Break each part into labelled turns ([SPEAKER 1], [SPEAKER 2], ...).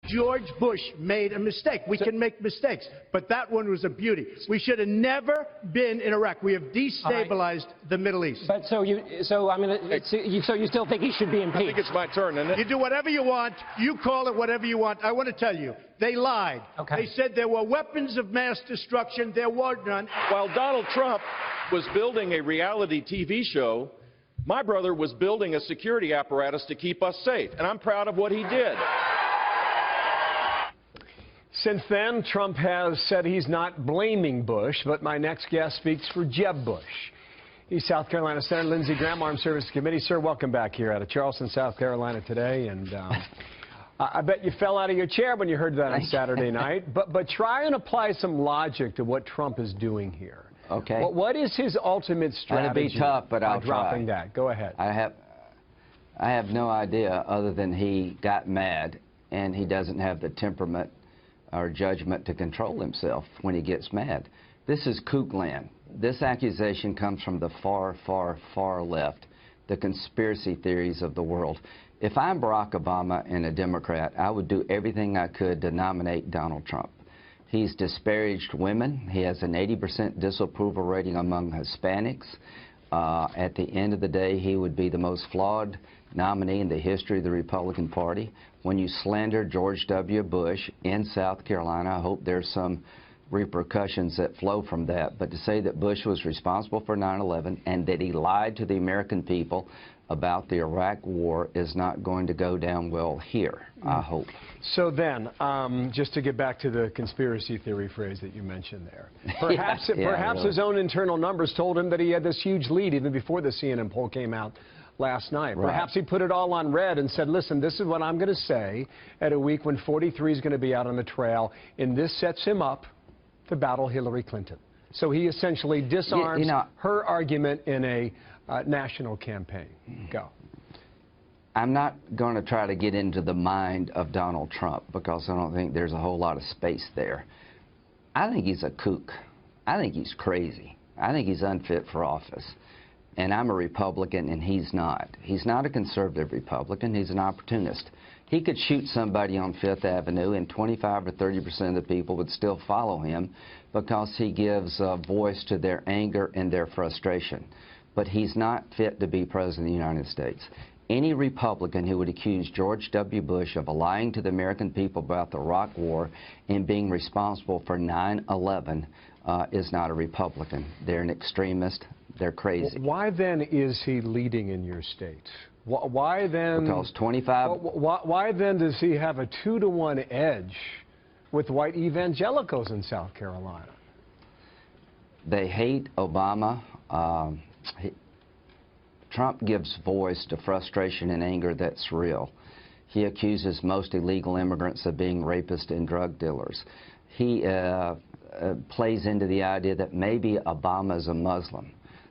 [SPEAKER 1] George Bush made a mistake. We can make mistakes, but that one was a beauty. We should have never been in Iraq. We have destabilized the Middle East.
[SPEAKER 2] But so you still think he should be impeached?
[SPEAKER 3] I think it's my turn, isn't it?
[SPEAKER 1] You do whatever you want. You call it whatever you want. I want to tell you, they lied.
[SPEAKER 2] Okay.
[SPEAKER 1] They said there were weapons of mass destruction. There were none.
[SPEAKER 3] While Donald Trump was building a reality TV show, my brother was building a security apparatus to keep us safe, and I'm proud of what he did.
[SPEAKER 4] Since then, Trump has said he's not blaming Bush, but my next guest speaks for Jeb Bush. He's South Carolina Senator Lindsey Graham, Armed Services Committee. Sir, welcome back here out of Charleston, South Carolina today. And I bet you fell out of your chair when you heard that on Saturday night. But try and apply some logic to what Trump is doing here.
[SPEAKER 5] Okay.
[SPEAKER 4] What is his ultimate strategy?
[SPEAKER 5] It'll be tough, but I'll
[SPEAKER 4] dropping
[SPEAKER 5] try.
[SPEAKER 4] that. Go ahead.
[SPEAKER 5] I have no idea other than he got mad, and he doesn't have the temperament or judgment to control himself when he gets mad. This is kook land. This accusation comes from the far, far, far left, the conspiracy theories of the world. If I'm Barack Obama and a Democrat, I would do everything I could to nominate Donald Trump. He's disparaged women. He has an 80% disapproval rating among Hispanics. At the end of the day, he would be the most flawed nominee in the history of the Republican Party. When you slander George W. Bush in South Carolina, I hope there's some repercussions that flow from that. But to say that Bush was responsible for 9/11 and that he lied to the American people about the Iraq War is not going to go down well here, I hope.
[SPEAKER 4] So then, just to get back to the conspiracy theory phrase that you mentioned there, perhaps, perhaps his own internal numbers told him that he had this huge lead even before the CNN poll came out last night.
[SPEAKER 5] Right.
[SPEAKER 4] Perhaps he put it all on red and said, listen, this is what I'm going to say at a week when 43 is going to be out on the trail, and this sets him up to battle Hillary Clinton. So he essentially disarms her argument in a national campaign. Go.
[SPEAKER 5] I'm not going to try to get into the mind of Donald Trump because I don't think there's a whole lot of space there. I think he's a kook. I think he's crazy. I think he's unfit for office. And I'm a Republican, and he's not. He's not a conservative Republican. He's an opportunist. He could shoot somebody on Fifth Avenue, and 25 or 30% of the people would still follow him because he gives voice to their anger and their frustration. But he's not fit to be President of the United States. Any Republican who would accuse George W. Bush of lying to the American people about the Iraq War and being responsible for 9/11 is not a Republican. They're an extremist. They're crazy.
[SPEAKER 4] Why then is he leading in your state? Why then?
[SPEAKER 5] Because 25.
[SPEAKER 4] Why then does he have a 2-to-1 edge with white evangelicals in South Carolina?
[SPEAKER 5] They hate Obama. Trump gives voice to frustration and anger that's real. He accuses most illegal immigrants of being rapists and drug dealers. He plays into the idea that maybe Obama is a Muslim.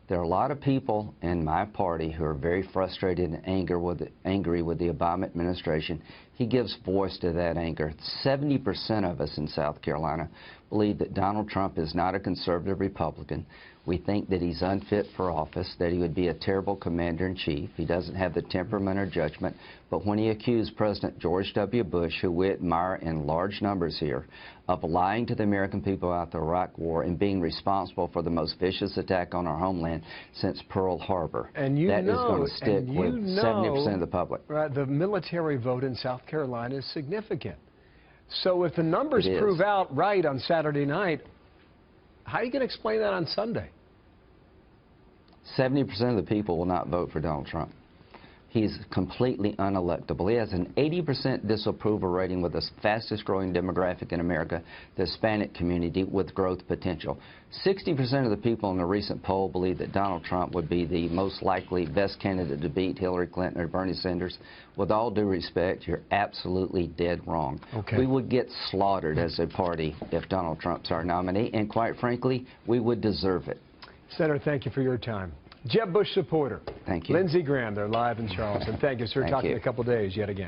[SPEAKER 5] There are a lot of people in my party who are very frustrated and angry with the Obama administration. He gives voice to that anger. 70% of us in South Carolina believe that Donald Trump is not a conservative Republican. We think that he's unfit for office, that he would be a terrible commander-in-chief. He doesn't have the temperament or judgment. But when he accused President George W. Bush, who we admire in large numbers here, of lying to the American people about the Iraq War and being responsible for the most vicious attack on our homeland since Pearl Harbor,
[SPEAKER 4] and you
[SPEAKER 5] that is going to stick with 70% of the public.
[SPEAKER 4] Right, the military vote in South Carolina is significant. So if the numbers prove out right on Saturday night, how are you going to explain that on Sunday?
[SPEAKER 5] 70% of the people will not vote for Donald Trump. He's completely unelectable. He has an 80% disapproval rating with the fastest growing demographic in America, the Hispanic community with growth potential. 60% of the people in the recent poll believe that Donald Trump would be the most likely best candidate to beat Hillary Clinton or Bernie Sanders. With all due respect, you're absolutely dead wrong.
[SPEAKER 4] Okay.
[SPEAKER 5] We would get slaughtered as a party if Donald Trump's our nominee, and quite frankly, we would deserve it.
[SPEAKER 4] Senator, thank you for your time. Jeb Bush supporter.
[SPEAKER 5] Thank you.
[SPEAKER 4] Lindsey Graham, they're live in Charleston. Thank you, sir. Talk to you in a couple days yet again.